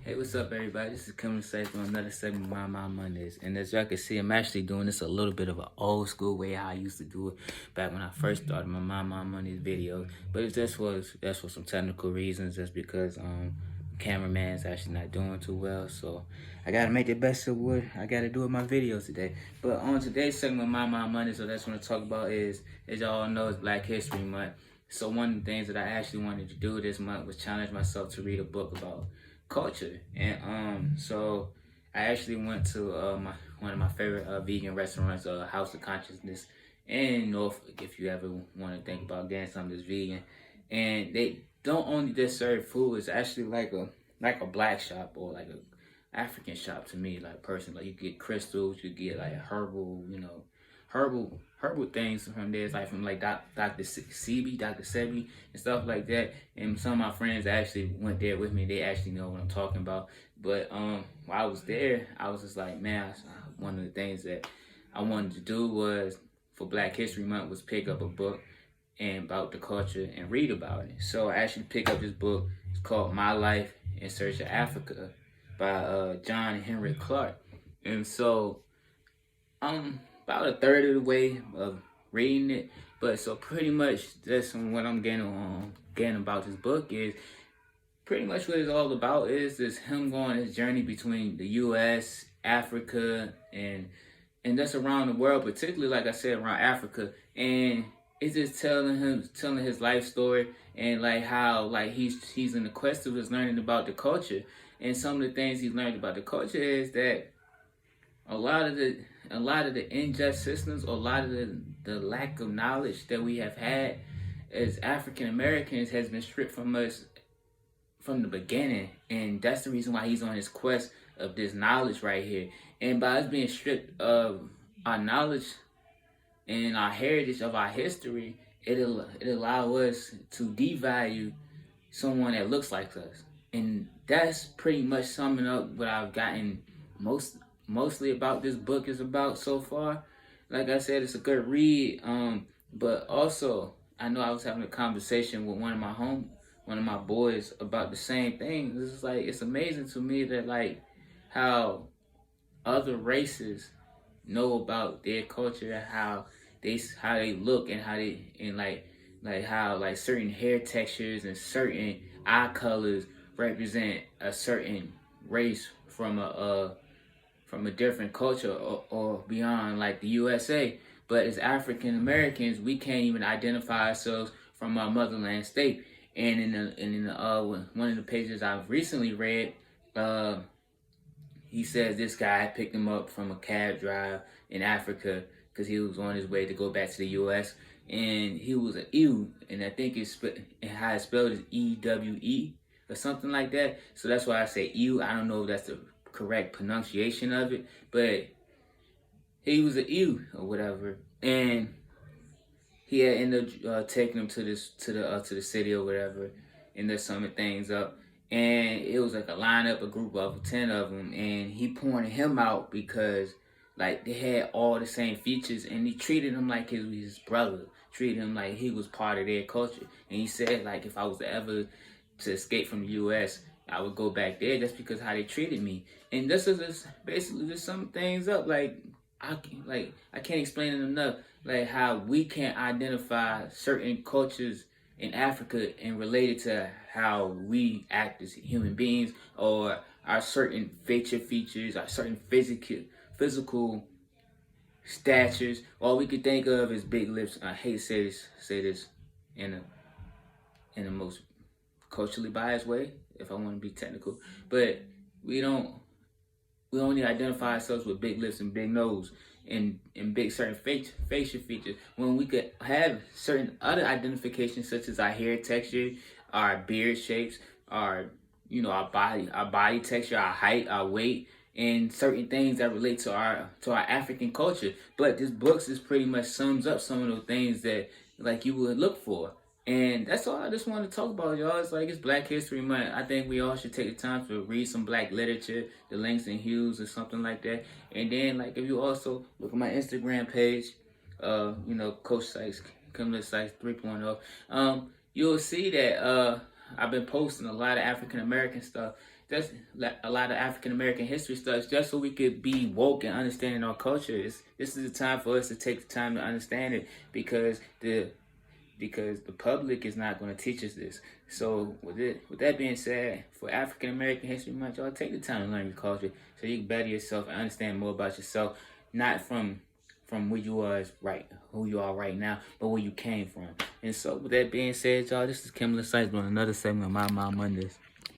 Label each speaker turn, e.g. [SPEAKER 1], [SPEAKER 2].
[SPEAKER 1] Hey, what's up, everybody? This is coming to for another segment of My Mondays. And as y'all can see, I'm actually doing this a little bit of an old school way how I used to do it back when I first started my My Mondays videos. But it just was that's for some technical reasons, just because cameraman's actually not doing too well. So I gotta make the best of what I gotta do with my videos today. But on today's segment of My Mondays, so that's what I talk about is, as y'all know, is Black History Month. So one of the things that I actually wanted to do this month was challenge myself to read a book about culture. And so I actually went to one of my favorite vegan restaurants, House of Consciousness in Norfolk, if you ever want to think about getting something that's vegan. And they don't only just serve food, it's actually like a black shop, or like a African shop to me, like personally. Like, you get crystals, you get like herbal, herbal things from there. It's like from like Dr. Sebi, and stuff like that. And some of my friends actually went there with me. They actually know what I'm talking about. But while I was there, I was just like, man, one of the things that I wanted to do was for Black History Month was pick up a book and about the culture and read about it. So I actually picked up this book. It's called My Life in Search of Africa by John and Henrick Clarke. And so I'm about a third of the way of reading it, but so pretty much that's what I'm getting about this book is pretty much what it's all about is him going his journey between the U.S., Africa, and that's around the world, particularly like I said around Africa, and it's just telling his life story and like how like he's in the quest of his learning about the culture, and some of the things he's learned about the culture is that a lot of the unjust systems, or a lot of the lack of knowledge that we have had as African Americans has been stripped from us from the beginning. And that's the reason why he's on his quest of this knowledge right here. And by us being stripped of our knowledge and our heritage of our history, it allow us to devalue someone that looks like us. And that's pretty much summing up what I've gotten mostly about this book is about so far. Like I said, it's a good read. But also I know I was having a conversation with one of my boys about the same thing. This is like, it's amazing to me that like how other races know about their culture and how they look, and how they, and like how like certain hair textures and certain eye colors represent a certain race from a different culture, or beyond like the USA. But as African Americans, we can't even identify ourselves from our motherland state. And in the one of the pages I've recently read, he says this guy picked him up from a cab drive in Africa because he was on his way to go back to the U.S. and he was an Ewe, and I think how it's spelled is EWE or something like that. So that's why I say Ewe. I don't know if that's the correct pronunciation of it, but he was an Ewe or whatever, and he had ended up taking him to the city or whatever, and they're summing things up. And it was like a lineup, a group of 10 of them, and he pointed him out because like they had all the same features, and he treated him like his brother, treated him like he was part of their culture. And he said like, if I was ever to escape from the U.S., I would go back there just because how they treated me. And this is just basically just sum things up. Like I can't explain it enough. Like how we can't identify certain cultures in Africa and relate it to how we act as human beings, or our certain facial features, our certain physical statures. All we could think of is big lips. I hate to say this in the most culturally biased way, if I want to be technical, but we only identify ourselves with big lips and big nose and big certain facial features, when we could have certain other identifications such as our hair texture, our beard shapes, our body texture, our height, our weight, and certain things that relate to our African culture. But this book just pretty much sums up some of those things that like you would look for. And that's all I just want to talk about, y'all. It's like, it's Black History Month. I think we all should take the time to read some black literature, the Langston Hughes or something like that. And then, like, if you also look at my Instagram page, Coach Sykes, Kimler Sykes 3.0, you'll see that I've been posting a lot of African American stuff, just a lot of African American history stuff, just so we could be woke and understanding our culture. This is the time for us to take the time to understand it, because the public is not going to teach us this. So with that being said, for African American History Month, y'all take the time to learn your culture so you can better yourself and understand more about yourself, not from where you are who you are right now, but where you came from. And so with that being said, y'all, this is Kimberly Sykes on another segment of My Mondays.